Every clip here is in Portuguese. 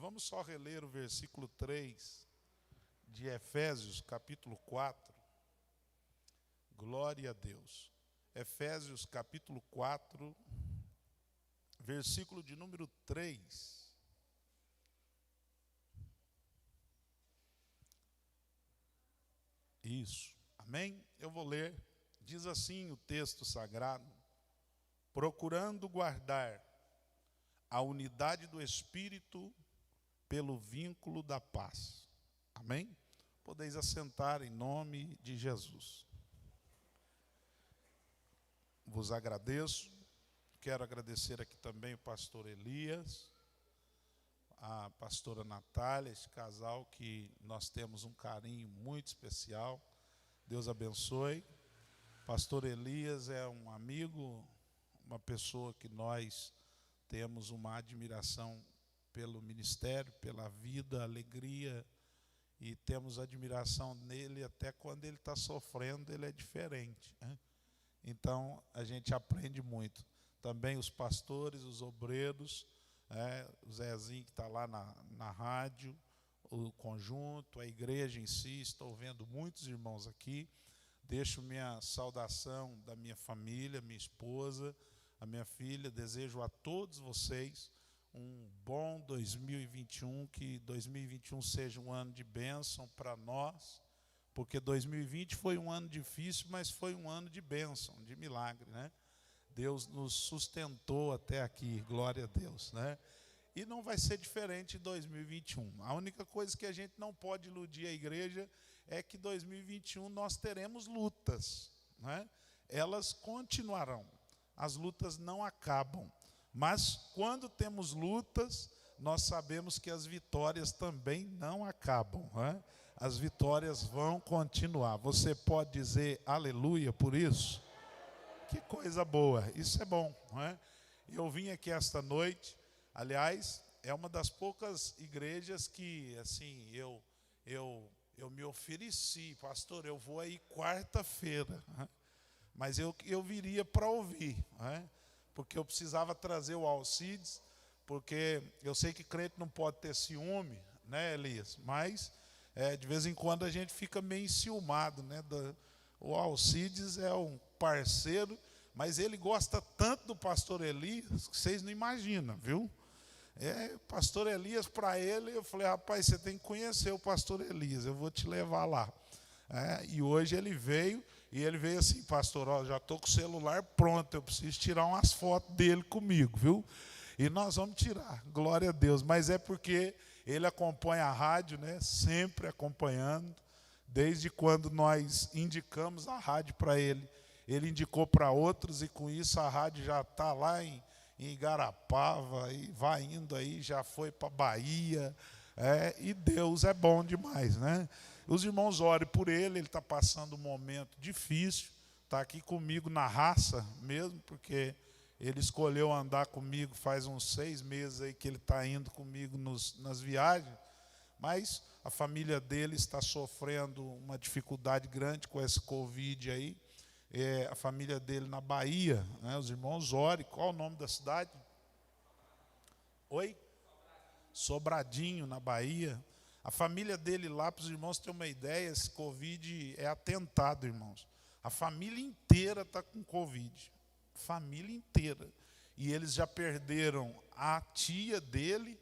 Vamos só reler o versículo 3 de Efésios, capítulo 4. Glória a Deus. Efésios, capítulo 4, versículo de número 3. Isso, amém? Eu vou ler. Diz assim o texto sagrado: procurando guardar a unidade do Espírito pelo vínculo da paz. Amém? Podeis assentar em nome de Jesus. Vos agradeço. Quero agradecer aqui também o pastor Elias, a pastora Natália, esse casal que nós temos um carinho muito especial. Deus abençoe. Pastor Elias é um amigo, uma pessoa que nós temos uma admiração pelo ministério, pela vida, alegria, e temos admiração nele até quando ele está sofrendo, ele é diferente, né? Então, a gente aprende muito. Também os pastores, os obreiros, o Zezinho que está lá na rádio, o conjunto, a igreja em si. Estou vendo muitos irmãos aqui. Deixo minha saudação da minha família, minha esposa, a minha filha. Desejo a todos vocês um bom 2021, que 2021 seja um ano de bênção para nós, porque 2020 foi um ano difícil, mas foi um ano de bênção, de milagre, né? Deus nos sustentou até aqui, glória a Deus, né? E não vai ser diferente em 2021. A única coisa que a gente não pode iludir a igreja é que 2021 nós teremos lutas, né? Elas continuarão, as lutas não acabam. Mas quando temos lutas, nós sabemos que as vitórias também não acabam, né? As vitórias vão continuar. Você pode dizer aleluia por isso? Que coisa boa, isso é bom, não é? Eu vim aqui esta noite, aliás, é uma das poucas igrejas que, assim, eu me ofereci, pastor, eu vou aí quarta-feira, né? Mas eu viria para ouvir, né? Porque eu precisava trazer o Alcides, porque eu sei que crente não pode ter ciúme, né, Elias? Mas, de vez em quando, a gente fica meio enciumado, né? O Alcides é um parceiro, mas ele gosta tanto do pastor Elias, que vocês não imaginam, viu? Pastor Elias, para ele, eu falei, rapaz, você tem que conhecer o pastor Elias, eu vou te levar lá. E hoje ele veio, e ele veio assim, pastor, ó, já estou com o celular pronto, eu preciso tirar umas fotos dele comigo, viu? E nós vamos tirar, glória a Deus, mas é porque ele acompanha a rádio, né? Sempre acompanhando, desde quando nós indicamos a rádio para ele, ele indicou para outros, e com isso a rádio já está lá em Igarapava, e vai indo aí, já foi para Bahia, e Deus é bom demais, né? Os irmãos orem por ele está passando um momento difícil, está aqui comigo na raça mesmo, porque ele escolheu andar comigo faz uns 6 meses aí que ele está indo comigo nas viagens, mas a família dele está sofrendo uma dificuldade grande com esse Covid aí, a família dele na Bahia, né? Os irmãos orem. Qual o nome da cidade? Oi? Sobradinho, na Bahia. A família dele lá, para os irmãos terem uma ideia, esse Covid é atentado, irmãos. A família inteira está com Covid. Família inteira. E eles já perderam a tia dele,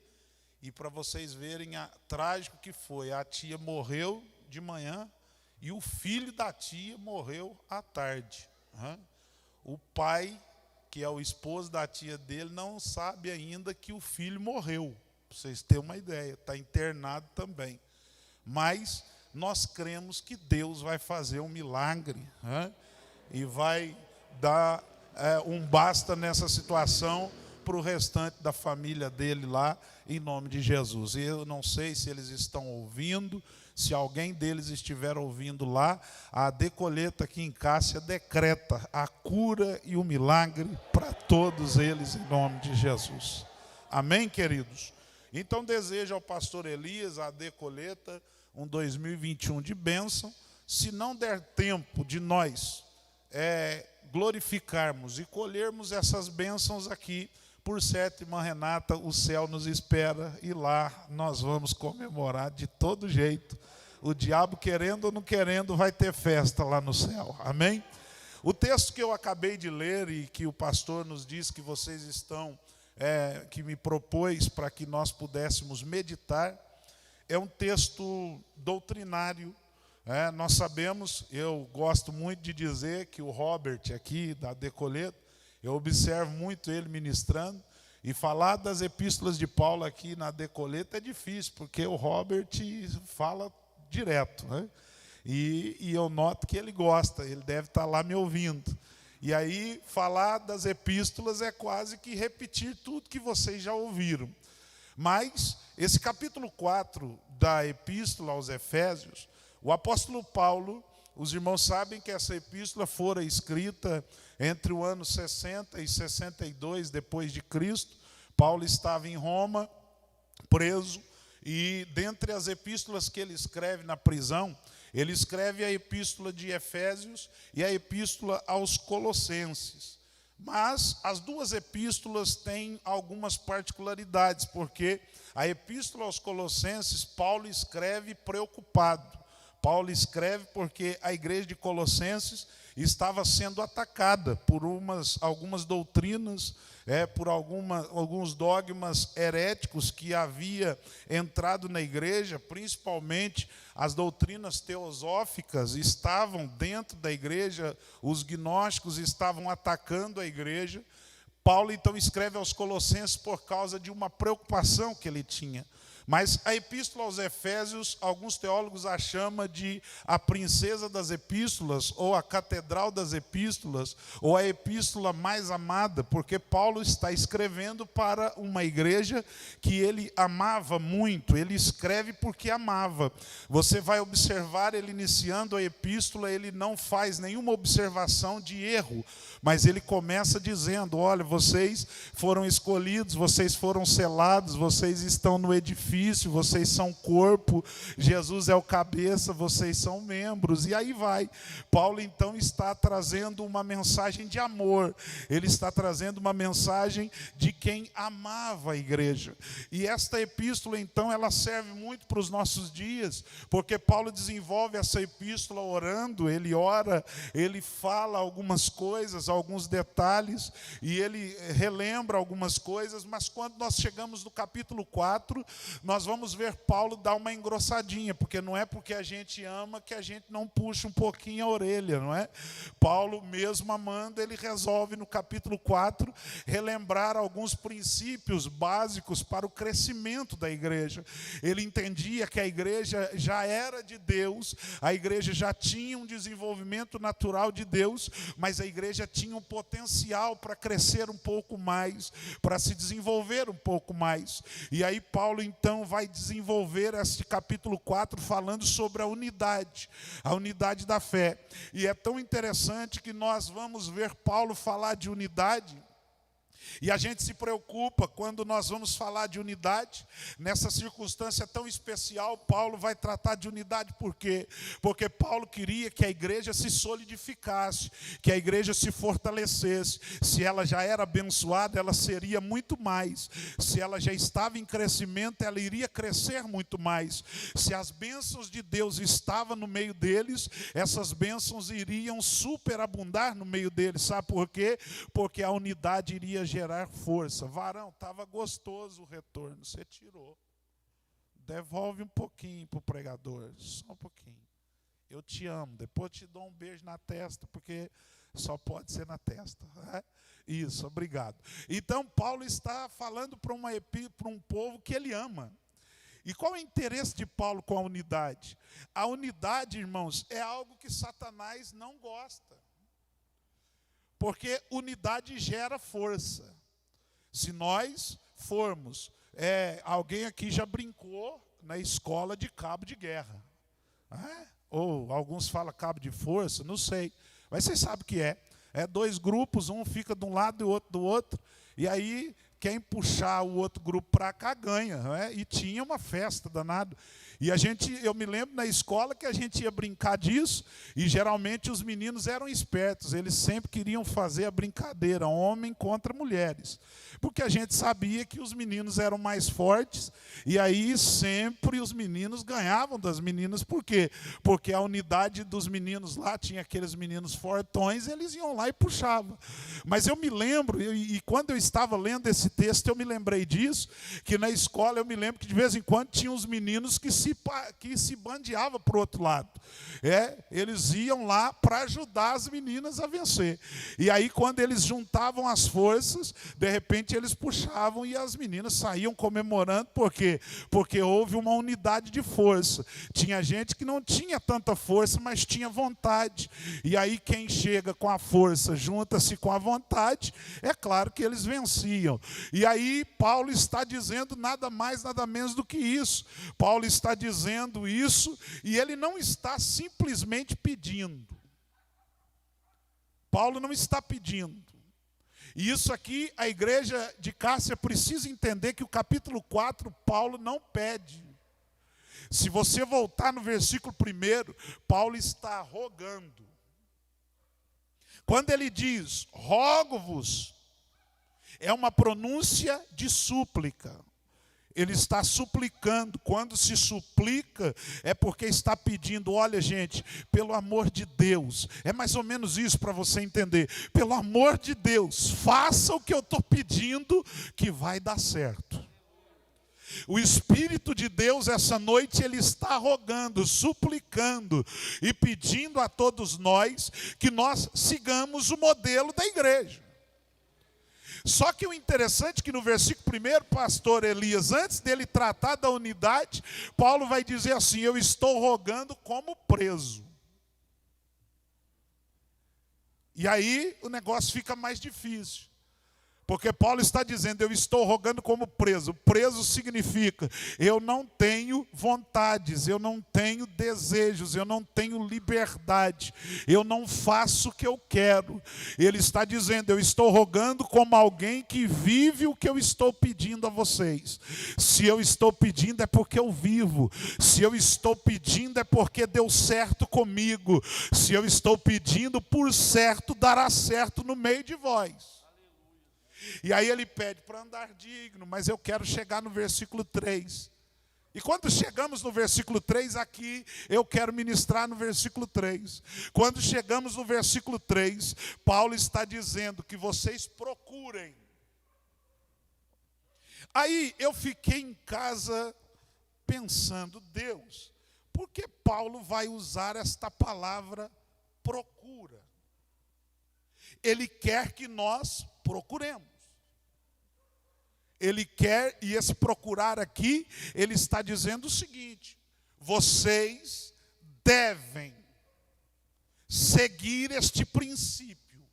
e para vocês verem trágico que foi, a tia morreu de manhã e o filho da tia morreu à tarde. O pai, que é o esposo da tia dele, não sabe ainda que o filho morreu. Para vocês terem uma ideia, está internado também. Mas nós cremos que Deus vai fazer um milagre, e vai dar um basta nessa situação para o restante da família dele lá, em nome de Jesus. E eu não sei se eles estão ouvindo, se alguém deles estiver ouvindo lá, a Decoleta aqui em Cássia decreta a cura e o milagre para todos eles, em nome de Jesus. Amém, queridos? Então, desejo ao pastor Elias, a Decoleta, um 2021 de bênção. Se não der tempo de nós glorificarmos e colhermos essas bênçãos aqui, por certo, irmã Renata, o céu nos espera e lá nós vamos comemorar de todo jeito. O diabo, querendo ou não querendo, vai ter festa lá no céu. Amém? O texto que eu acabei de ler e que o pastor nos disse que vocês estão, que me propôs para que nós pudéssemos meditar, é um texto doutrinário. Nós sabemos, eu gosto muito de dizer que o Robert aqui da Decoleto, eu observo muito ele ministrando, e falar das epístolas de Paulo aqui na Decoleto é difícil, porque o Robert fala direto, né? E eu noto que ele gosta, ele deve estar lá me ouvindo. E aí, falar das epístolas é quase que repetir tudo que vocês já ouviram. Mas, esse capítulo 4 da epístola aos Efésios, o apóstolo Paulo, os irmãos sabem que essa epístola fora escrita entre o ano 60 e 62 depois de Cristo. Paulo estava em Roma, preso, e dentre as epístolas que ele escreve na prisão, ele escreve a epístola de Efésios e a epístola aos Colossenses. Mas as duas epístolas têm algumas particularidades, porque a epístola aos Colossenses, Paulo escreve preocupado. Paulo escreve porque a igreja de Colossenses estava sendo atacada por algumas doutrinas, por alguns dogmas heréticos que havia entrado na igreja, principalmente as doutrinas teosóficas estavam dentro da igreja, os gnósticos estavam atacando a igreja. Paulo então escreve aos Colossenses por causa de uma preocupação que ele tinha. Mas a epístola aos Efésios, alguns teólogos a chamam de a princesa das epístolas, ou a catedral das epístolas, ou a epístola mais amada, porque Paulo está escrevendo para uma igreja que ele amava muito, ele escreve porque amava. Você vai observar ele iniciando a epístola, ele não faz nenhuma observação de erro, mas ele começa dizendo: olha, vocês foram escolhidos, vocês foram selados, vocês estão no edifício, vocês são corpo, Jesus é o cabeça, vocês são membros, e aí vai. Paulo então está trazendo uma mensagem de amor, ele está trazendo uma mensagem de quem amava a igreja. E esta epístola então, ela serve muito para os nossos dias, porque Paulo desenvolve essa epístola orando, ele ora, ele fala algumas coisas, alguns detalhes, e ele relembra algumas coisas, mas quando nós chegamos no capítulo 4, nós vamos ver Paulo dar uma engrossadinha, porque não é porque a gente ama que a gente não puxa um pouquinho a orelha, não é? Paulo, mesmo amando, ele resolve no capítulo 4 relembrar alguns princípios básicos para o crescimento da igreja. Ele entendia que a igreja já era de Deus, a igreja já tinha um desenvolvimento natural de Deus, mas a igreja tinha um potencial para crescer um pouco mais, para se desenvolver um pouco mais. E aí Paulo então vai desenvolver este capítulo 4 falando sobre a unidade da fé. E é tão interessante que nós vamos ver Paulo falar de unidade, e a gente se preocupa quando nós vamos falar de unidade. Nessa circunstância tão especial, Paulo vai tratar de unidade. Por quê? Porque Paulo queria que a igreja se solidificasse, que a igreja se fortalecesse. Se ela já era abençoada, ela seria muito mais. Se ela já estava em crescimento, ela iria crescer muito mais. Se as bênçãos de Deus estavam no meio deles, essas bênçãos iriam superabundar no meio deles. Sabe por quê? Porque a unidade iria gerar força. Varão, estava gostoso o retorno, você tirou. Devolve um pouquinho para o pregador, só um pouquinho. Eu te amo, depois te dou um beijo na testa, porque só pode ser na testa. Né? Isso, obrigado. Então, Paulo está falando para um povo que ele ama. E qual é o interesse de Paulo com a unidade? A unidade, irmãos, é algo que Satanás não gosta. Porque unidade gera força. Se nós formos, alguém aqui já brincou na escola de cabo de guerra. Ou alguns falam cabo de força, não sei. Mas vocês sabem o que é. É dois grupos, um fica de um lado e o outro do outro. E aí, quem puxar o outro grupo para cá ganha. Não é? E tinha uma festa danada. E eu me lembro na escola que a gente ia brincar disso, e geralmente os meninos eram espertos, eles sempre queriam fazer a brincadeira, homem contra mulheres. porque a gente sabia que os meninos eram mais fortes, e aí sempre os meninos ganhavam das meninas. Por quê? Porque a unidade dos meninos lá tinha aqueles meninos fortões, eles iam lá e puxavam. Mas eu me lembro, e quando eu estava lendo esse texto, eu me lembrei disso, que na escola eu me lembro que de vez em quando tinha uns meninos que se bandeavam para o outro lado. Eles iam lá para ajudar as meninas a vencer. E aí quando eles juntavam as forças, de repente eles puxavam e as meninas saíam comemorando. Por quê? Porque houve uma unidade de força. Tinha gente que não tinha tanta força, mas tinha vontade. E aí quem chega com a força, junta-se com a vontade, é claro que eles venciam. E aí Paulo está dizendo nada mais, nada menos do que isso. Paulo está dizendo isso e ele não está simplesmente pedindo. Paulo não está pedindo. E isso aqui, a igreja de Cássia precisa entender que o capítulo 4, Paulo não pede. Se você voltar no versículo 1, Paulo está rogando. Quando ele diz, rogo-vos, é uma pronúncia de súplica. Ele está suplicando. Quando se suplica, é porque está pedindo, olha gente, pelo amor de Deus, é mais ou menos isso para você entender. Pelo amor de Deus, faça o que eu estou pedindo, que vai dar certo. O Espírito de Deus, essa noite, ele está rogando, suplicando e pedindo a todos nós que nós sigamos o modelo da igreja. Só que o interessante é que no versículo 1, pastor Elias, antes dele tratar da unidade, Paulo vai dizer assim, eu estou rogando como preso. E aí o negócio fica mais difícil. Porque Paulo está dizendo, eu estou rogando como preso. Preso significa, eu não tenho vontades, eu não tenho desejos, eu não tenho liberdade, eu não faço o que eu quero. Ele está dizendo, eu estou rogando como alguém que vive o que eu estou pedindo a vocês. Se eu estou pedindo é porque eu vivo. Se eu estou pedindo é porque deu certo comigo. Se eu estou pedindo, por certo, dará certo no meio de vós. E aí ele pede para andar digno, mas eu quero chegar no versículo 3. E quando chegamos no versículo 3 aqui, eu quero ministrar no versículo 3. Quando chegamos no versículo 3, Paulo está dizendo que vocês procurem. Aí eu fiquei em casa pensando, Deus, por que Paulo vai usar esta palavra procura? Ele quer que nós procuremos. Ele quer, e esse procurar aqui, ele está dizendo o seguinte, vocês devem seguir este princípio.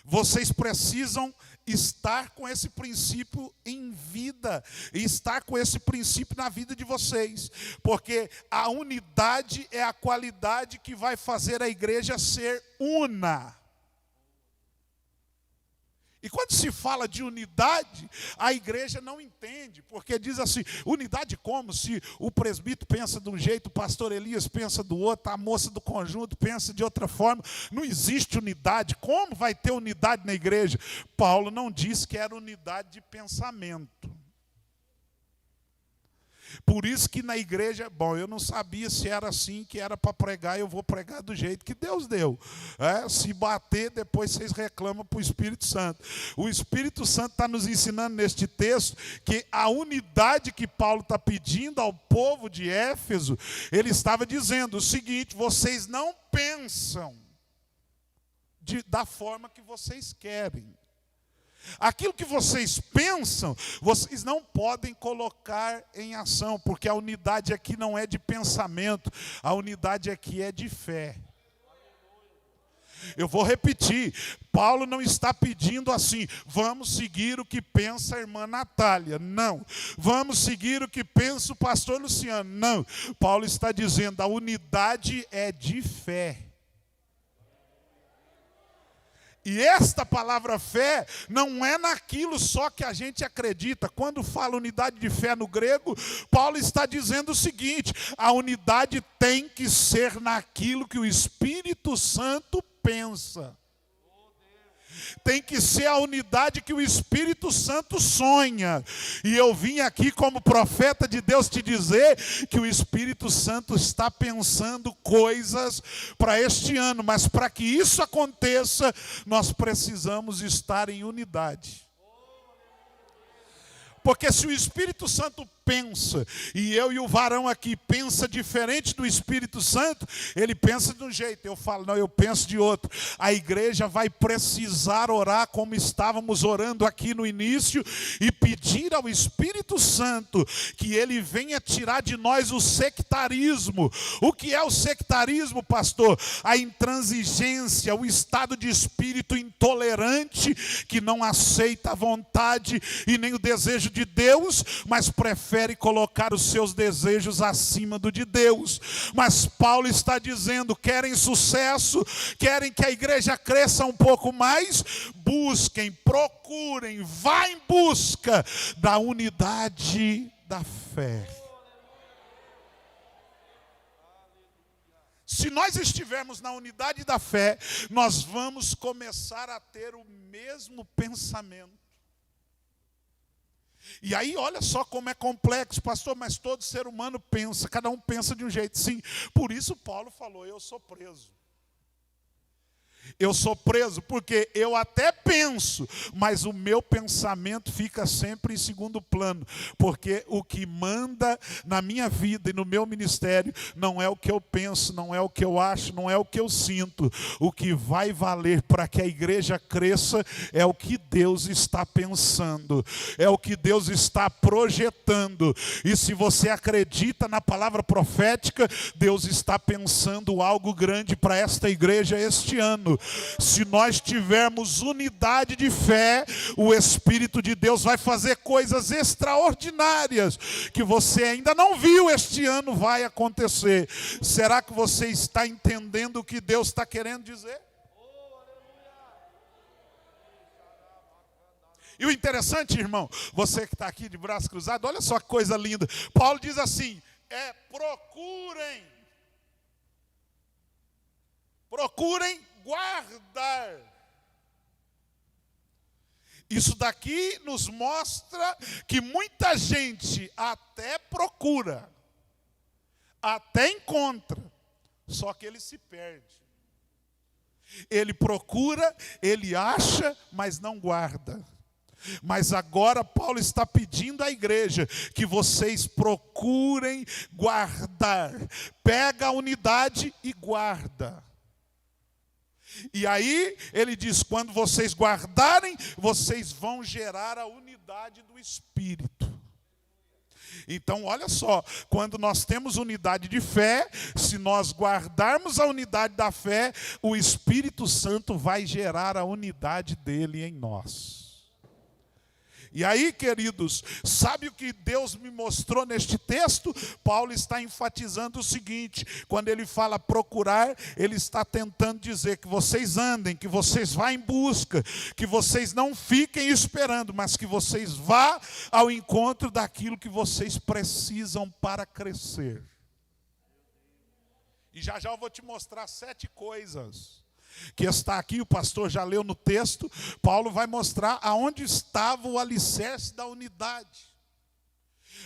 Vocês precisam estar com esse princípio em vida, e estar com esse princípio na vida de vocês, porque a unidade é a qualidade que vai fazer a igreja ser una. E quando se fala de unidade, a igreja não entende, porque diz assim, unidade como? Se o presbítero pensa de um jeito, o pastor Elias pensa do outro, a moça do conjunto pensa de outra forma. Não existe unidade. Como vai ter unidade na igreja? Paulo não disse que era unidade de pensamento. Por isso que na igreja, bom, eu não sabia se era assim que era para pregar, eu vou pregar do jeito que Deus deu. Se bater, depois vocês reclamam para o Espírito Santo. O Espírito Santo está nos ensinando neste texto que a unidade que Paulo está pedindo ao povo de Éfeso, ele estava dizendo o seguinte, vocês não pensam da forma que vocês querem. Aquilo que vocês pensam, vocês não podem colocar em ação, porque a unidade aqui não é de pensamento, a unidade aqui é de fé. Eu vou repetir, Paulo não está pedindo assim, vamos seguir o que pensa a irmã Natália, não. Vamos seguir o que pensa o pastor Luciano, não. Paulo está dizendo, a unidade é de fé. E esta palavra fé não é naquilo só que a gente acredita. Quando fala unidade de fé no grego, Paulo está dizendo o seguinte, a unidade tem que ser naquilo que o Espírito Santo pensa. Tem que ser a unidade que o Espírito Santo sonha. E eu vim aqui como profeta de Deus te dizer que o Espírito Santo está pensando coisas para este ano. Mas para que isso aconteça, nós precisamos estar em unidade. Porque se o Espírito Santo pensa, e eu e o varão aqui pensa diferente do Espírito Santo, ele pensa de um jeito, eu falo, não, eu penso de outro. A igreja vai precisar orar como estávamos orando aqui no início e pedir ao Espírito Santo que ele venha tirar de nós o sectarismo. O que é o sectarismo, pastor? A intransigência, o estado de espírito intolerante que não aceita a vontade e nem o desejo de Deus, mas prefere colocar os seus desejos acima do de Deus. Mas Paulo está dizendo, querem sucesso, querem que a igreja cresça um pouco mais, busquem, procurem, vá em busca da unidade da fé. Se nós estivermos na unidade da fé, nós vamos começar a ter o mesmo pensamento. E aí, olha só como é complexo, pastor, mas todo ser humano pensa, cada um pensa de um jeito, sim. Por isso Paulo falou, eu sou preso. Eu sou preso porque eu até penso, mas o meu pensamento fica sempre em segundo plano. Porque o que manda na minha vida e no meu ministério não é o que eu penso, não é o que eu acho, não é o que eu sinto. O que vai valer para que a igreja cresça é o que Deus está pensando, é o que Deus está projetando. E se você acredita na palavra profética, Deus está pensando algo grande para esta igreja este ano. Se nós tivermos unidade de fé, o Espírito de Deus vai fazer coisas extraordinárias que você ainda não viu este ano vai acontecer. Será que você está entendendo o que Deus está querendo dizer? E o interessante, irmão, você que está aqui de braço cruzado, olha só que coisa linda. Paulo diz assim, procurem guardar. Isso daqui nos mostra que muita gente até procura, até encontra, só que ele se perde. Ele procura, ele acha, mas não guarda. Mas agora Paulo está pedindo à igreja que vocês procurem guardar. Pega a unidade e guarda. E aí ele diz, quando vocês guardarem, vocês vão gerar a unidade do Espírito. Então olha só, quando nós temos unidade de fé, se nós guardarmos a unidade da fé, o Espírito Santo vai gerar a unidade dele em nós. E aí, queridos, sabe o que Deus me mostrou neste texto? Paulo está enfatizando o seguinte, quando ele fala procurar, ele está tentando dizer que vocês andem, que vocês vá em busca, que vocês não fiquem esperando, mas que vocês vá ao encontro daquilo que vocês precisam para crescer. E já eu vou te mostrar 7 coisas que está aqui, o pastor já leu no texto. Paulo vai mostrar aonde estava o alicerce da unidade.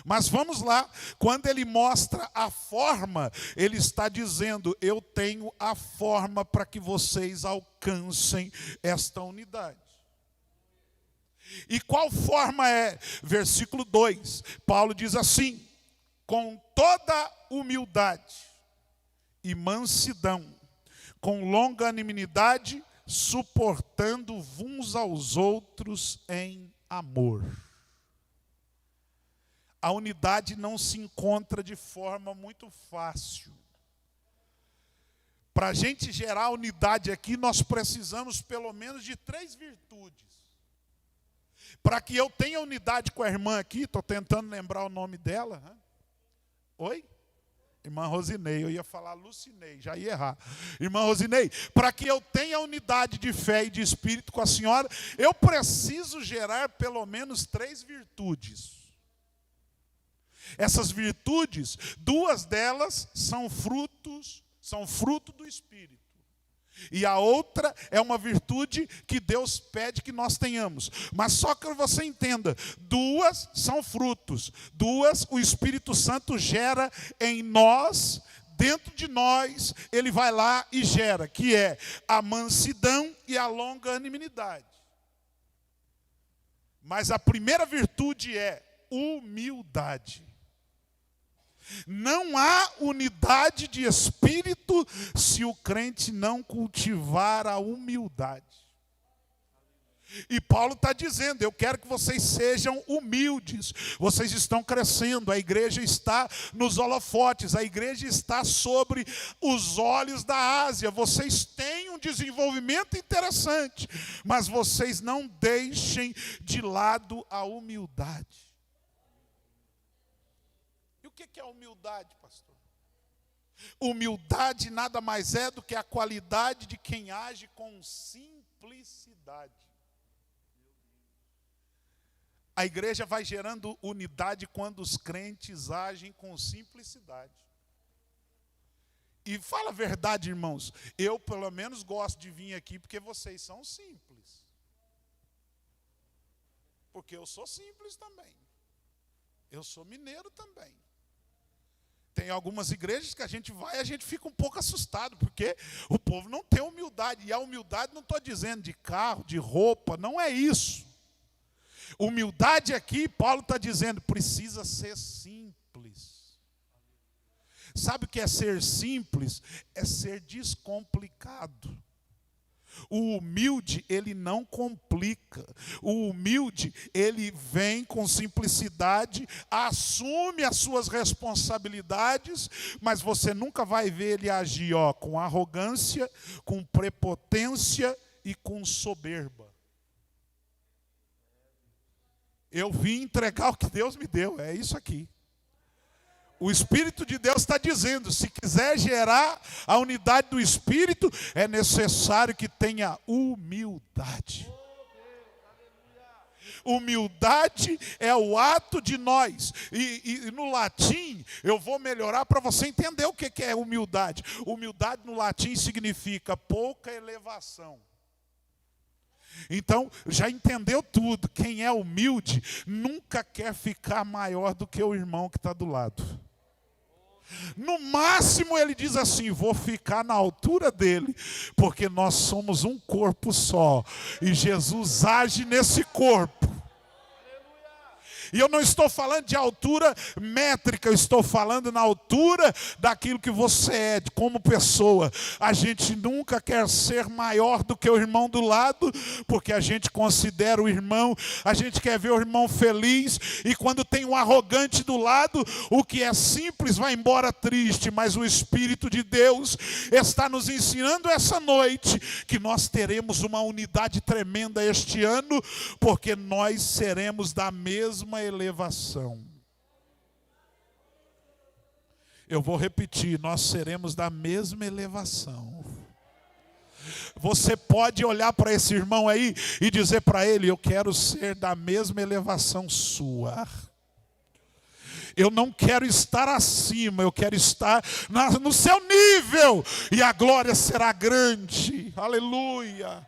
Mas vamos lá, quando ele mostra a forma, ele está dizendo, eu tenho a forma para que vocês alcancem esta unidade. E qual forma é? Versículo 2, Paulo diz assim, com toda humildade e mansidão, com longanimidade, suportando uns aos outros em amor. A unidade não se encontra de forma muito fácil. Para a gente gerar unidade aqui, nós precisamos pelo menos de 3 virtudes. Para que eu tenha unidade com a irmã aqui, estou tentando lembrar o nome dela. Oi? Irmã Rosinei, eu ia falar Lucinei, já ia errar. Irmã Rosinei, para que eu tenha unidade de fé e de espírito com a senhora, eu preciso gerar pelo menos 3 virtudes. Essas virtudes, 2 delas são fruto do Espírito. E a outra é uma virtude que Deus pede que nós tenhamos. Mas só que você entenda, duas são frutos. Duas o Espírito Santo gera em nós, dentro de nós, ele vai lá e gera, que é a mansidão e a longanimidade. Mas a primeira virtude é humildade. Não há unidade de espírito se o crente não cultivar a humildade. E Paulo está dizendo, eu quero que vocês sejam humildes. Vocês estão crescendo, a igreja está nos holofotes, a igreja está sobre os olhos da Ásia. Vocês têm um desenvolvimento interessante, mas vocês não deixem de lado a humildade. O que é humildade, pastor? Humildade nada mais é do que a qualidade de quem age com simplicidade. A igreja vai gerando unidade quando os crentes agem com simplicidade. E fala a verdade, irmãos, eu pelo menos gosto de vir aqui porque vocês são simples. Porque eu sou simples também. Eu sou mineiro também. Tem algumas igrejas que a gente vai e a gente fica um pouco assustado, porque o povo não tem humildade. E a humildade não estou dizendo de carro, de roupa, não é isso. Humildade aqui, Paulo está dizendo, precisa ser simples. Sabe o que é ser simples? É ser descomplicado. O humilde, ele não complica. O humilde, ele vem com simplicidade, assume as suas responsabilidades, mas você nunca vai ver ele agir com arrogância, com prepotência e com soberba. Eu vim entregar o que Deus me deu, é isso aqui. O Espírito de Deus está dizendo, se quiser gerar a unidade do Espírito, é necessário que tenha humildade. Humildade é o ato de nós. E no latim, eu vou melhorar para você entender o que é humildade. Humildade no latim significa pouca elevação. Então, já entendeu tudo. Quem é humilde nunca quer ficar maior do que o irmão que está do lado. No máximo ele diz assim, vou ficar na altura dele, porque nós somos um corpo só. E Jesus age nesse corpo. E eu não estou falando de altura métrica, eu estou falando na altura daquilo que você é, como pessoa. A gente nunca quer ser maior do que o irmão do lado, porque a gente considera o irmão, a gente quer ver o irmão feliz, e quando tem um arrogante do lado, o que é simples vai embora triste, mas o Espírito de Deus está nos ensinando essa noite, que nós teremos uma unidade tremenda este ano, porque nós seremos da mesma elevação. Eu vou repetir, nós seremos da mesma elevação. Você pode olhar para esse irmão aí e dizer para ele, eu quero ser da mesma elevação sua. Eu não quero estar acima, eu quero estar no seu nível, e a glória será grande. Aleluia.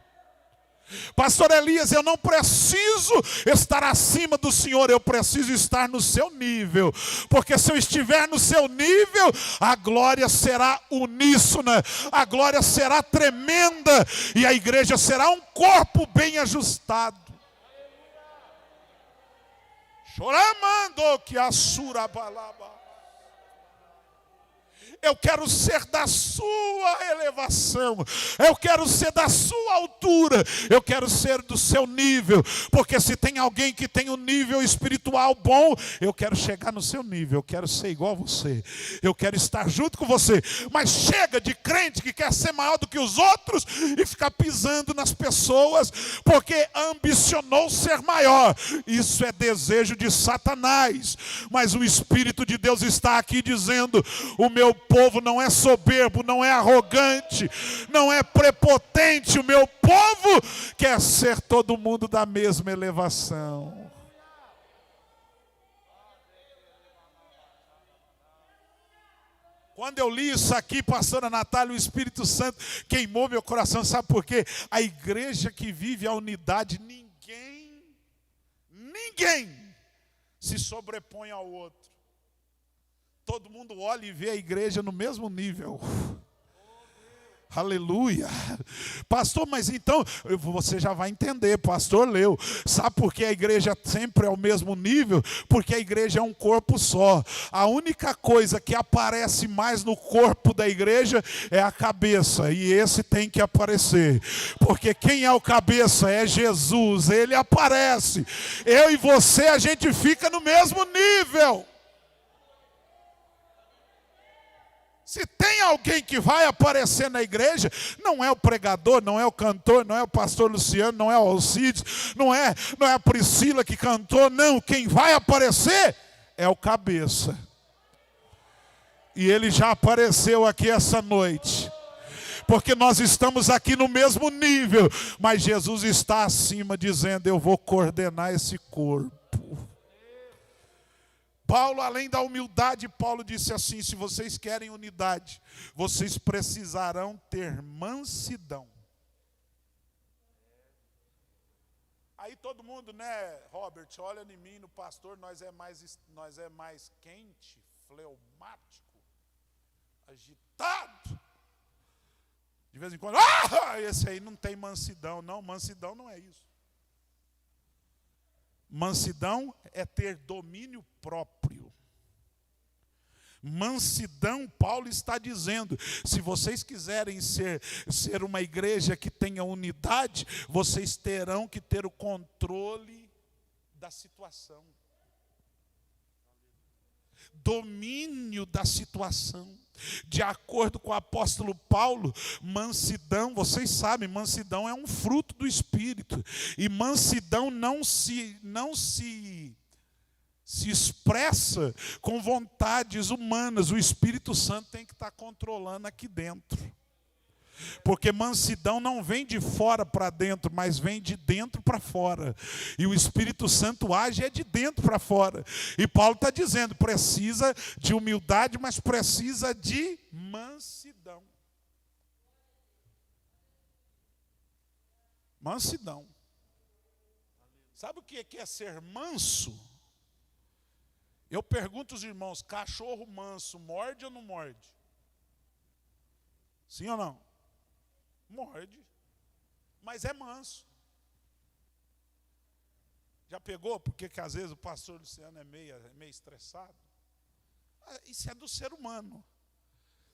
Pastor Elias, eu não preciso estar acima do Senhor, eu preciso estar no seu nível, porque se eu estiver no seu nível, a glória será uníssona, a glória será tremenda, e a igreja será um corpo bem ajustado. Choramando que assura balaba. Eu quero ser da sua elevação, eu quero ser da sua altura, eu quero ser do seu nível, porque se tem alguém que tem um nível espiritual bom, eu quero chegar no seu nível, eu quero ser igual a você, eu quero estar junto com você. Mas chega de crente que quer ser maior do que os outros e ficar pisando nas pessoas, porque ambicionou ser maior. Isso é desejo de Satanás, mas o Espírito de Deus está aqui dizendo, o meu povo não é soberbo, não é arrogante, não é prepotente. O meu povo quer ser todo mundo da mesma elevação. Quando eu li isso aqui, pastora Natália, o Espírito Santo queimou meu coração. Sabe por quê? A igreja que vive a unidade, ninguém se sobrepõe ao outro. Todo mundo olha e vê a igreja no mesmo nível. Aleluia. Pastor, mas então, você já vai entender, pastor leu. Sabe por que a igreja sempre é ao mesmo nível? Porque a igreja é um corpo só. A única coisa que aparece mais no corpo da igreja é a cabeça. E esse tem que aparecer. Porque quem é o cabeça é Jesus. Ele aparece. Eu e você, a gente fica no mesmo nível. Se tem alguém que vai aparecer na igreja, não é o pregador, não é o cantor, não é o pastor Luciano, não é o Alcides, não é a Priscila que cantou, não. Quem vai aparecer é o cabeça. E ele já apareceu aqui essa noite. Porque nós estamos aqui no mesmo nível, mas Jesus está acima dizendo, eu vou coordenar esse corpo. Paulo, além da humildade, Paulo disse assim, se vocês querem unidade, vocês precisarão ter mansidão. Aí todo mundo, né, Robert, olha em mim, no pastor, nós é mais quente, fleumático, agitado. De vez em quando, esse aí não tem mansidão. Não, mansidão não é isso. Mansidão é ter domínio próprio. Mansidão, Paulo está dizendo, se vocês quiserem ser uma igreja que tenha unidade, vocês terão que ter o controle da situação. Domínio da situação. De acordo com o apóstolo Paulo, mansidão, vocês sabem, mansidão é um fruto do Espírito. E mansidão não se expressa com vontades humanas. O Espírito Santo tem que estar controlando aqui dentro. Porque mansidão não vem de fora para dentro, mas vem de dentro para fora. E o Espírito Santo age de dentro para fora. E Paulo está dizendo, precisa de humildade, mas precisa de mansidão. Mansidão. Sabe o que é ser manso? Eu pergunto aos irmãos, cachorro manso morde ou não morde? Sim ou não? Morde, mas é manso. Já pegou? Porque que às vezes o pastor Luciano é meio estressado? Isso é do ser humano.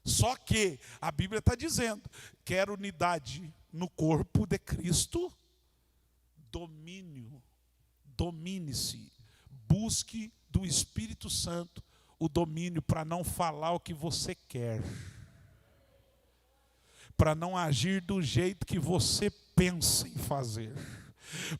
Só que a Bíblia está dizendo, quer unidade no corpo de Cristo, domine-se, busque do Espírito Santo o domínio para não falar o que você quer. Para não agir do jeito que você pensa em fazer.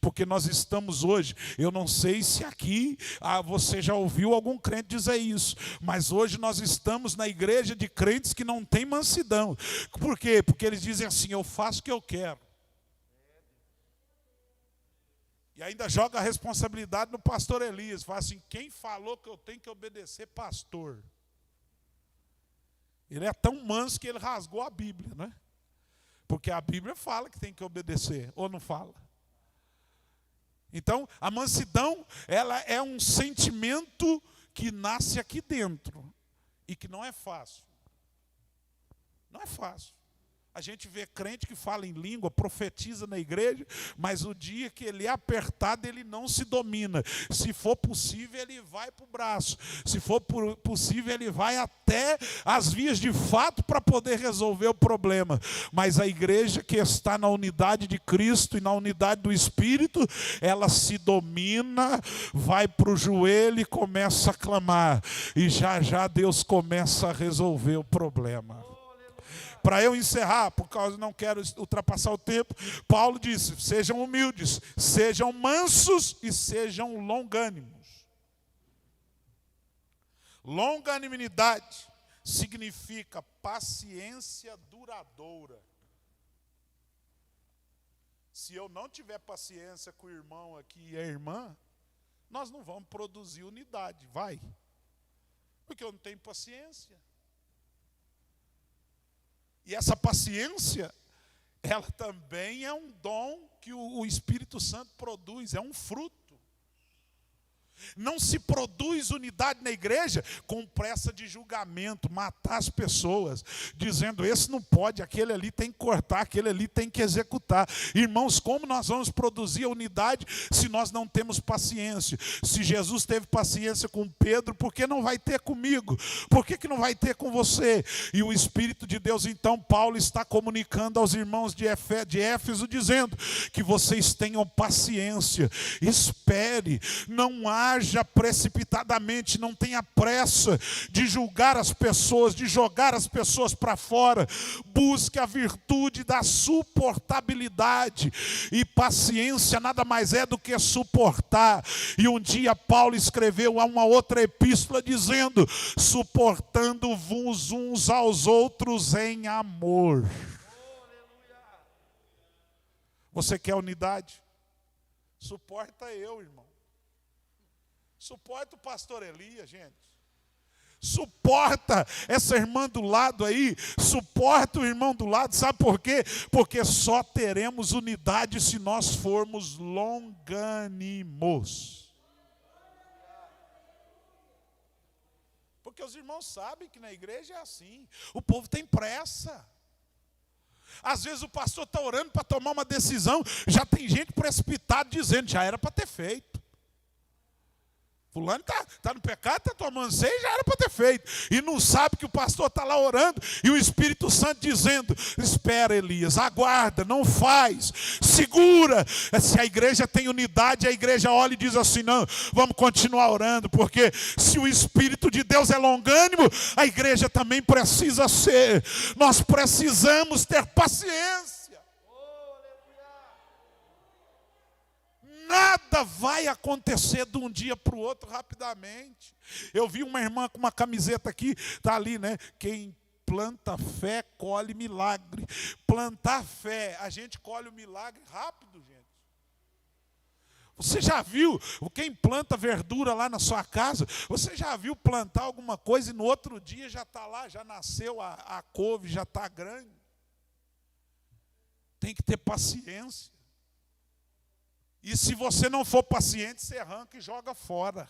Porque nós estamos hoje, eu não sei se aqui você já ouviu algum crente dizer isso, mas hoje nós estamos na igreja de crentes que não tem mansidão. Por quê? Porque eles dizem assim, eu faço o que eu quero. E ainda joga a responsabilidade no pastor Elias, fala assim, quem falou que eu tenho que obedecer pastor? Ele é tão manso que ele rasgou a Bíblia, né? Porque a Bíblia fala que tem que obedecer, ou não fala? Então, a mansidão, ela é um sentimento que nasce aqui dentro. E que não é fácil. Não é fácil. A gente vê crente que fala em língua, profetiza na igreja, mas o dia que ele é apertado, ele não se domina. Se for possível, ele vai para o braço. Se for possível, ele vai até as vias de fato para poder resolver o problema. Mas a igreja que está na unidade de Cristo e na unidade do Espírito, ela se domina, vai para o joelho e começa a clamar. E já Deus começa a resolver o problema. Para eu encerrar, por causa não quero ultrapassar o tempo, Paulo disse, sejam humildes, sejam mansos e sejam longânimos. Longanimidade significa paciência duradoura. Se eu não tiver paciência com o irmão aqui e a irmã, nós não vamos produzir unidade, vai. Porque eu não tenho paciência. E essa paciência, ela também é um dom que o Espírito Santo produz, é um fruto. Não se produz unidade na igreja com pressa de julgamento, matar as pessoas, dizendo, esse não pode, aquele ali tem que cortar, aquele ali tem que executar. Irmãos, como nós vamos produzir a unidade se nós não temos paciência? Se Jesus teve paciência com Pedro, por que não vai ter comigo? Por que não vai ter com você? E o Espírito de Deus, então, Paulo está comunicando aos irmãos de Éfeso, dizendo que vocês tenham paciência, espere, não haja precipitadamente, não tenha pressa de julgar as pessoas, de jogar as pessoas para fora. Busque a virtude da suportabilidade, e paciência nada mais é do que suportar. E um dia Paulo escreveu a uma outra epístola dizendo, suportando-vos uns aos outros em amor. Você quer unidade? Suporta eu, irmão. Suporta o pastor Elias, gente. Suporta essa irmã do lado aí. Suporta o irmão do lado. Sabe por quê? Porque só teremos unidade se nós formos longânimos. Porque os irmãos sabem que na igreja é assim. O povo tem pressa. Às vezes o pastor está orando para tomar uma decisão. Já tem gente precipitada dizendo, já era para ter feito. Fulano está no pecado, está tomando ceia, já era para ter feito. E não sabe que o pastor está lá orando e o Espírito Santo dizendo, espera Elias, aguarda, não faz, segura. Se a igreja tem unidade, a igreja olha e diz assim, não, vamos continuar orando, porque se o Espírito de Deus é longânimo, a igreja também precisa ser. Nós precisamos ter paciência. Nada vai acontecer de um dia para o outro rapidamente. Eu vi uma irmã com uma camiseta aqui, está ali, né? Quem planta fé, colhe milagre. Plantar fé, a gente colhe o milagre rápido, gente. Você já viu, quem planta verdura lá na sua casa, você já viu plantar alguma coisa e no outro dia já está lá, já nasceu a couve, já está grande? Tem que ter paciência. E se você não for paciente, você arranca e joga fora.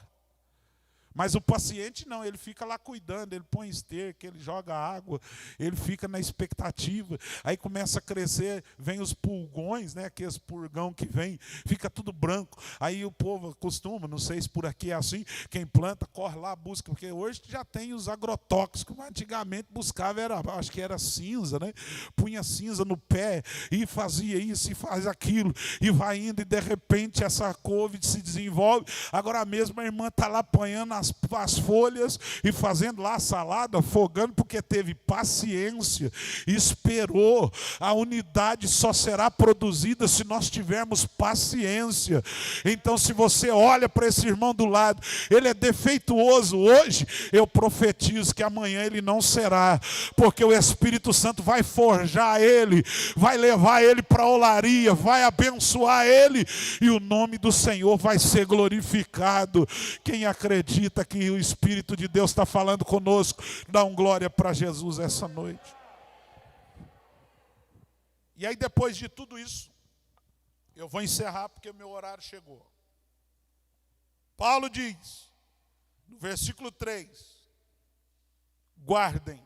Mas o paciente não, ele fica lá cuidando, ele põe esterco, ele joga água, ele fica na expectativa. Aí começa a crescer, vem os pulgões, né, aqueles purgão que vem, fica tudo branco. Aí o povo costuma, não sei se por aqui é assim, quem planta, corre lá, busca, porque hoje já tem os agrotóxicos, mas antigamente buscava, acho que era cinza, né? Punha cinza no pé e fazia isso e faz aquilo, e vai indo e de repente essa couve se desenvolve. Agora a mesma irmã está lá apanhando as folhas e fazendo lá a salada, afogando, porque teve paciência, esperou. A unidade só será produzida se nós tivermos paciência. Então, se você olha para esse irmão do lado, ele é defeituoso hoje, eu profetizo que amanhã ele não será, porque o Espírito Santo vai forjar ele, vai levar ele para a olaria, vai abençoar ele, e o nome do Senhor vai ser glorificado. Quem acredita que o Espírito de Deus está falando conosco, dá um glória para Jesus essa noite. E aí depois de tudo isso, eu vou encerrar porque meu horário chegou. Paulo diz, no versículo 3, guardem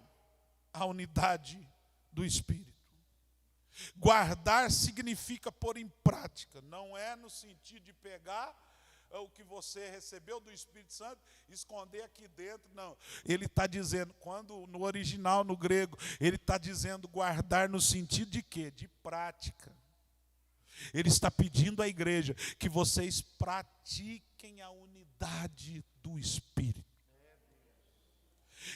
a unidade do Espírito. Guardar significa pôr em prática, não é no sentido de pegar o que você recebeu do Espírito Santo, esconder aqui dentro, não. Ele está dizendo, quando no original, no grego, ele está dizendo guardar no sentido de quê? De prática. Ele está pedindo à igreja que vocês pratiquem a unidade do Espírito.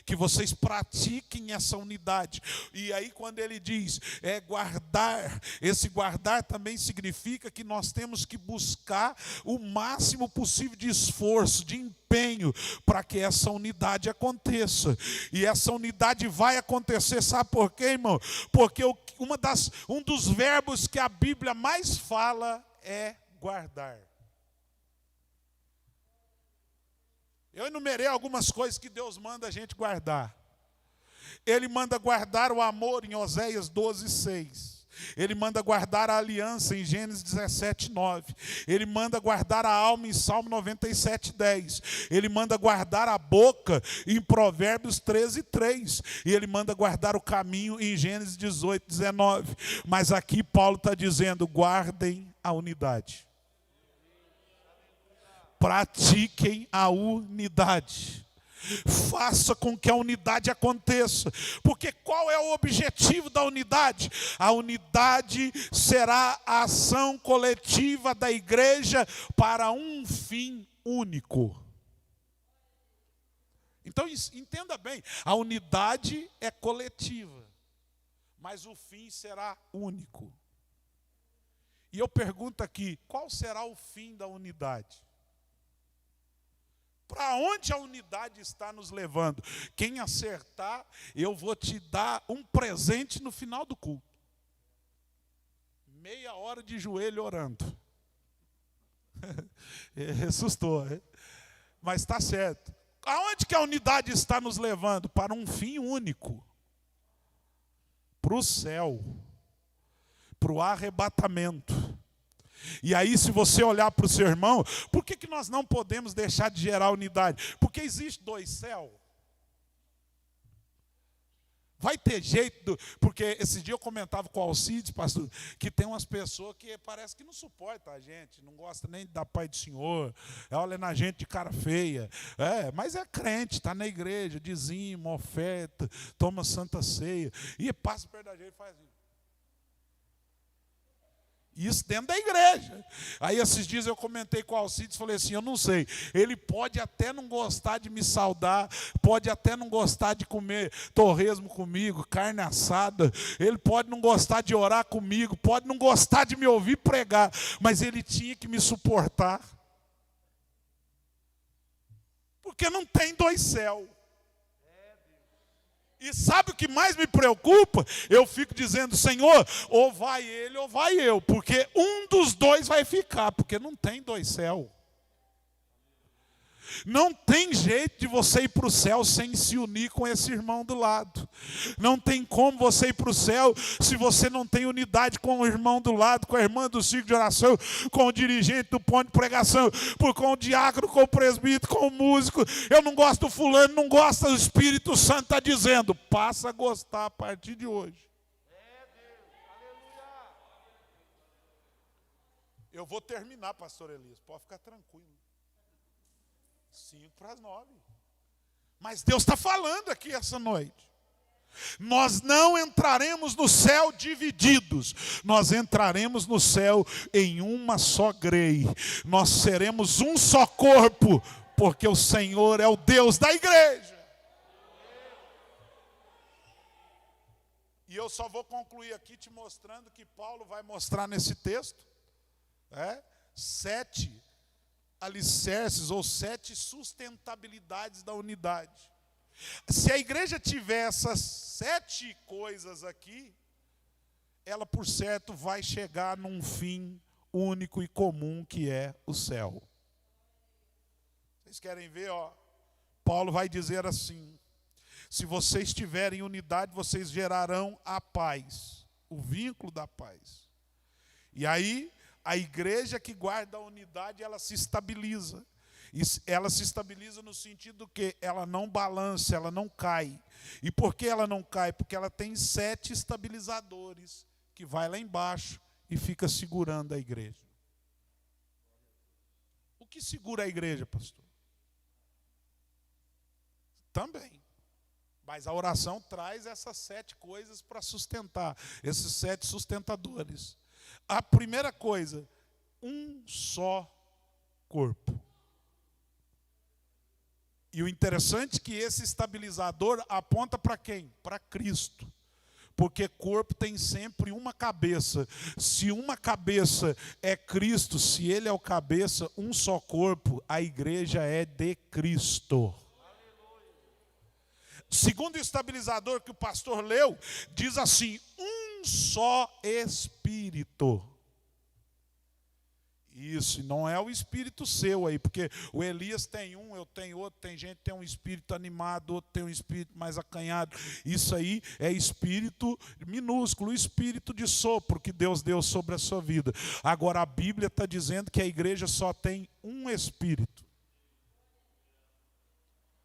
Que vocês pratiquem essa unidade. E aí quando ele diz guardar, esse guardar também significa que nós temos que buscar o máximo possível de esforço, de empenho, para que essa unidade aconteça. E essa unidade vai acontecer, sabe por quê, irmão? Porque um dos verbos que a Bíblia mais fala é guardar. Eu enumerei algumas coisas que Deus manda a gente guardar. Ele manda guardar o amor em Oséias 12:6. Ele manda guardar a aliança em Gênesis 17:9. Ele manda guardar a alma em Salmo 97:10. Ele manda guardar a boca em Provérbios 13:3. E ele manda guardar o caminho em Gênesis 18:19. Mas aqui Paulo está dizendo: guardem a unidade. Pratiquem a unidade. Faça com que a unidade aconteça. Porque qual é o objetivo da unidade? A unidade será a ação coletiva da igreja para um fim único. Então entenda bem, a unidade é coletiva, mas o fim será único. E eu pergunto aqui, qual será o fim da unidade? Para onde a unidade está nos levando? Quem acertar, eu vou te dar um presente no final do culto. Meia hora de joelho orando. Assustou, hein? Mas está certo. Aonde que a unidade está nos levando? Para um fim único. Para o céu. Para o arrebatamento. E aí, se você olhar para o seu irmão, por que nós não podemos deixar de gerar unidade? Porque existe dois céus. Vai ter jeito, porque esse dia eu comentava com o Alcides, pastor, que tem umas pessoas que parece que não suportam a gente, não gosta nem da paz do Senhor, olha na gente de cara feia, mas é crente, está na igreja, dizima, oferta, toma santa ceia, e passa perto da gente e faz isso. Isso dentro da igreja. Aí esses dias eu comentei com o Alcides, falei assim, eu não sei, ele pode até não gostar de me saudar, pode até não gostar de comer torresmo comigo, carne assada, ele pode não gostar de orar comigo, pode não gostar de me ouvir pregar, mas ele tinha que me suportar. Porque não tem dois céus. E sabe o que mais me preocupa? Eu fico dizendo, Senhor, ou vai ele ou vai eu. Porque um dos dois vai ficar, porque não tem dois céus. Não tem jeito de você ir para o céu sem se unir com esse irmão do lado. Não tem como você ir para o céu se você não tem unidade com o irmão do lado, com a irmã do círculo de oração, com o dirigente do ponto de pregação, com o diácono, com o presbítero, com o músico. Eu não gosto do fulano, não gosto do Espírito Santo está dizendo, passa a gostar a partir de hoje. Eu vou terminar, pastor Elias, pode ficar tranquilo. 8:55. Mas Deus está falando aqui essa noite. Nós não entraremos no céu divididos. Nós entraremos no céu em uma só grei. Nós seremos um só corpo, porque o Senhor é o Deus da igreja. E eu só vou concluir aqui te mostrando que Paulo vai mostrar nesse texto 7 alicerces ou 7 sustentabilidades da unidade. Se a igreja tiver essas 7 coisas aqui, ela por certo vai chegar num fim único e comum que é o céu. Vocês querem ver? Paulo vai dizer assim, se vocês tiverem unidade, vocês gerarão a paz, o vínculo da paz. E aí, a igreja que guarda a unidade, ela se estabiliza. Ela se estabiliza no sentido que ela não balança, ela não cai. E por que ela não cai? Porque ela tem 7 estabilizadores que vai lá embaixo e fica segurando a igreja. O que segura a igreja, pastor? Também. Mas a oração traz essas 7 coisas para sustentar, esses 7 sustentadores. A primeira coisa, um só corpo. E o interessante é que esse estabilizador aponta para quem? Para Cristo. Porque corpo tem sempre uma cabeça. Se uma cabeça é Cristo, se ele é o cabeça, um só corpo, a igreja é de Cristo. Segundo o estabilizador que o pastor leu, diz assim, um só Espírito. Isso, não é o espírito seu aí, porque o Elias tem um, eu tenho outro, tem gente que tem um espírito animado, outro tem um espírito mais acanhado. Isso aí é espírito minúsculo, espírito de sopro que Deus deu sobre a sua vida. Agora a Bíblia está dizendo que a igreja só tem um espírito.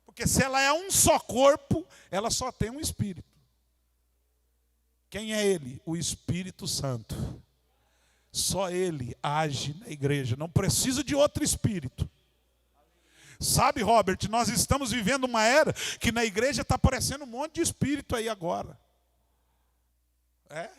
Porque se ela é um só corpo, ela só tem um espírito. Quem é ele? O Espírito Santo. Só Ele age na igreja, não precisa de outro espírito. Sabe, Robert, nós estamos vivendo uma era que na igreja está aparecendo um monte de espírito aí agora. É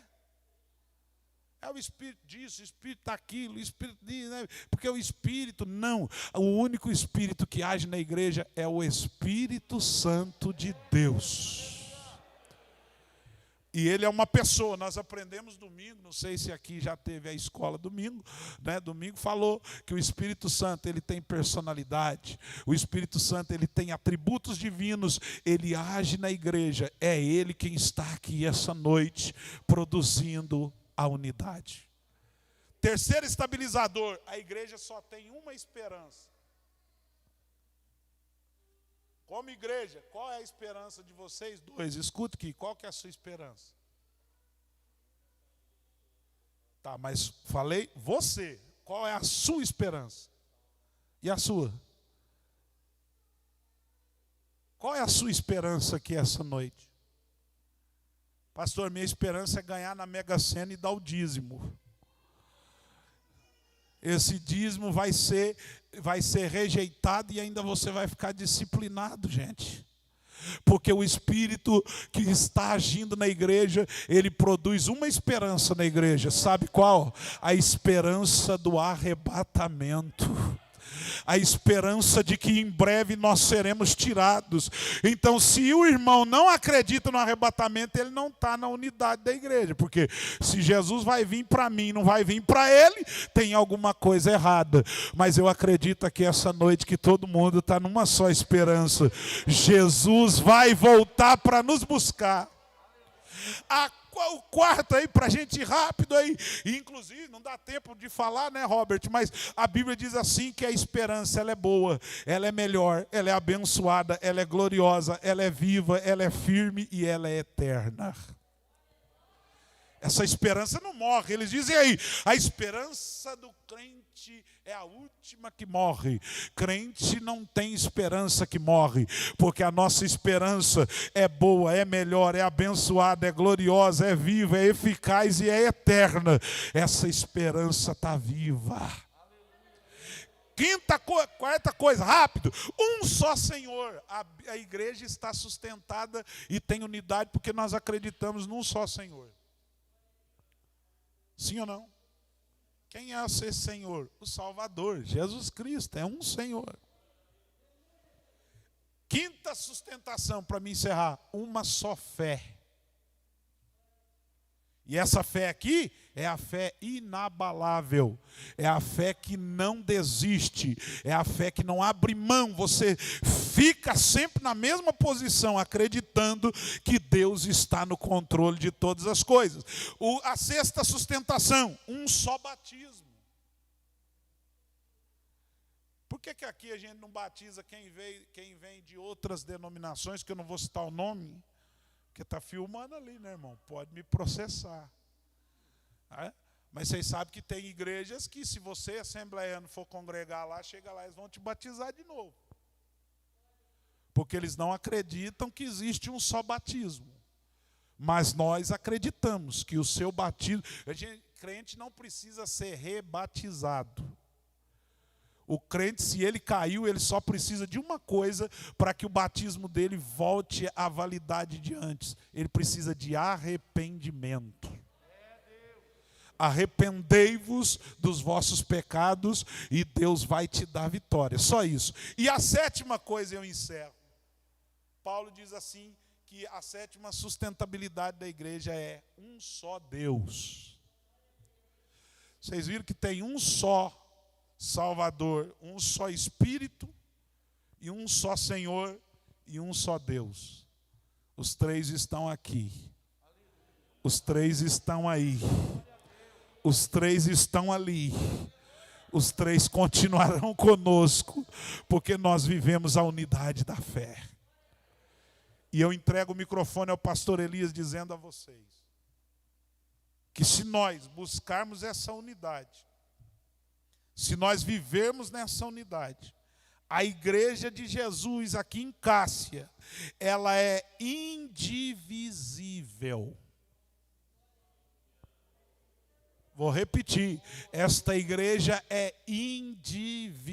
o espírito disso, o espírito daquilo, o espírito disso, né? Porque o espírito, não. O único espírito que age na igreja é o Espírito Santo de Deus. E ele é uma pessoa, nós aprendemos domingo, não sei se aqui já teve a escola domingo, né? Domingo falou que o Espírito Santo ele tem personalidade, o Espírito Santo ele tem atributos divinos, ele age na igreja, é ele quem está aqui essa noite produzindo a unidade. Terceiro estabilizador, a igreja só tem uma esperança. Como igreja, qual é a esperança de vocês dois? Escuta aqui, qual que é a sua esperança? Tá, mas falei você, qual é a sua esperança? E a sua? Qual é a sua esperança aqui essa noite? Pastor, minha esperança é ganhar na Mega Sena e dar o dízimo. Esse dízimo vai ser rejeitado e ainda você vai ficar disciplinado, gente. Porque o Espírito que está agindo na igreja, ele produz uma esperança na igreja. Sabe qual? A esperança do arrebatamento. A esperança de que em breve nós seremos tirados. Então, se o irmão não acredita no arrebatamento, ele não está na unidade da igreja. Porque se Jesus vai vir para mim, não vai vir para ele, tem alguma coisa errada. Mas eu acredito aqui essa noite que todo mundo está numa só esperança. Jesus vai voltar para nos buscar. O quarto aí, para a gente ir rápido aí, e inclusive não dá tempo de falar, né, Robert, mas a Bíblia diz assim que a esperança, ela é boa, ela é melhor, ela é abençoada, ela é gloriosa, ela é viva, ela é firme e ela é eterna. Essa esperança não morre. Eles dizem aí, a esperança do crente é a última que morre. Crente não tem esperança que morre, porque a nossa esperança é boa, é melhor, é abençoada, é gloriosa, é viva, é eficaz e é eterna. Essa esperança está viva. Quarta coisa, rápido, um só Senhor. A igreja está sustentada e tem unidade porque nós acreditamos num só Senhor. Sim ou não? Quem é esse Senhor? O Salvador, Jesus Cristo, é um Senhor. Quinta sustentação, para me encerrar, uma só fé. E essa fé aqui é a fé inabalável, é a fé que não desiste, é a fé que não abre mão. Você fica sempre na mesma posição, acreditando que Deus está no controle de todas as coisas. A sexta sustentação, um só batismo. Por que aqui a gente não batiza quem vem de outras denominações, que eu não vou citar o nome? Porque está filmando ali, né, irmão? Pode me processar. Mas vocês sabem que tem igrejas que, se você, assembleiano, for congregar lá, chega lá, eles vão te batizar de novo. Porque eles não acreditam que existe um só batismo. Mas nós acreditamos que o seu batismo... Crente não precisa ser rebatizado. O crente, se ele caiu, ele só precisa de uma coisa para que o batismo dele volte à validade de antes. Ele precisa de arrependimento. Arrependei-vos dos vossos pecados e Deus vai te dar vitória. Só isso. E a sétima coisa eu encerro. Paulo diz assim, que a sétima sustentabilidade da igreja é um só Deus. Vocês viram que tem um só Salvador, um só Espírito, e um só Senhor, e um só Deus. Os três estão aqui. Os três estão aí. Os três estão ali. os 3 continuarão conosco, porque nós vivemos a unidade da fé. E eu entrego o microfone ao pastor Elias dizendo a vocês que se nós buscarmos essa unidade, se nós vivermos nessa unidade, a igreja de Jesus aqui em Cássia, ela é indivisível. Vou repetir, esta igreja é indivisível.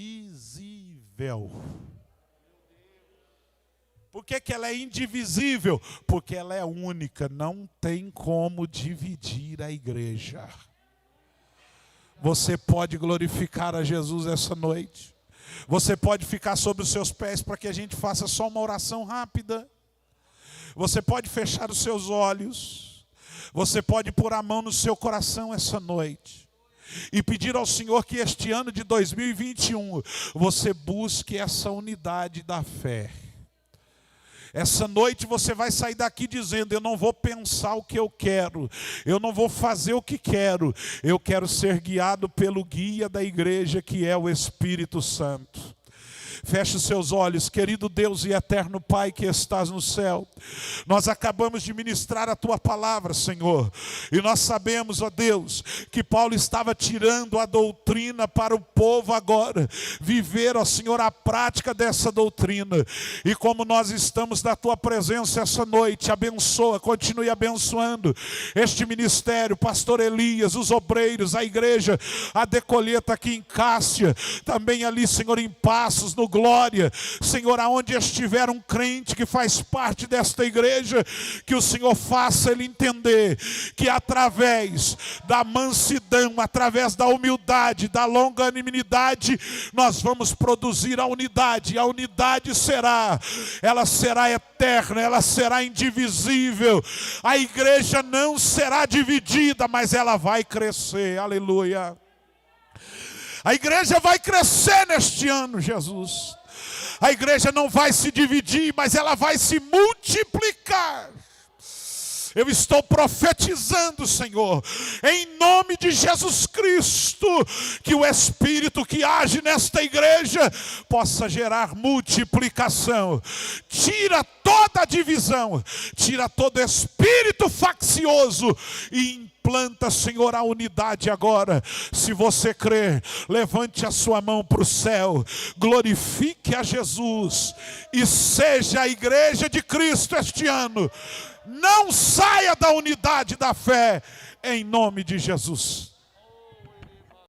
Por que ela é indivisível? Porque ela é única, não tem como dividir a igreja. Você pode glorificar a Jesus essa noite. Você pode ficar sobre os seus pés para que a gente faça só uma oração rápida. Você pode fechar os seus olhos. Você pode pôr a mão no seu coração essa noite e pedir ao Senhor que este ano de 2021 você busque essa unidade da fé. Essa noite você vai sair daqui dizendo: eu não vou pensar o que eu quero, eu não vou fazer o que quero, eu quero ser guiado pelo guia da igreja, que é o Espírito Santo. Feche os seus olhos, querido Deus e eterno Pai que estás no céu. Nós acabamos de ministrar a Tua palavra, Senhor. E nós sabemos, ó Deus, que Paulo estava tirando a doutrina para o povo agora. Viver, ó Senhor, a prática dessa doutrina. E como nós estamos na Tua presença essa noite, abençoa, continue abençoando este ministério, pastor Elias, os obreiros, a igreja, a Decolheta aqui em Cássia. Também ali, Senhor, em Passos, no Glória, Senhor, aonde estiver um crente que faz parte desta igreja, que o Senhor faça ele entender que através da mansidão, através da humildade, da longanimidade, nós vamos produzir a unidade. E a unidade ela será eterna, ela será indivisível. A igreja não será dividida, mas ela vai crescer. Aleluia. A igreja vai crescer neste ano, Jesus. A igreja não vai se dividir, mas ela vai se multiplicar. Eu estou profetizando, Senhor, em nome de Jesus Cristo, que o Espírito que age nesta igreja possa gerar multiplicação. Tira toda a divisão, tira todo espírito faccioso e planta, Senhor, a unidade agora. Se você crer, levante a sua mão para o céu, glorifique a Jesus e seja a igreja de Cristo este ano. Não saia da unidade da fé, em nome de Jesus.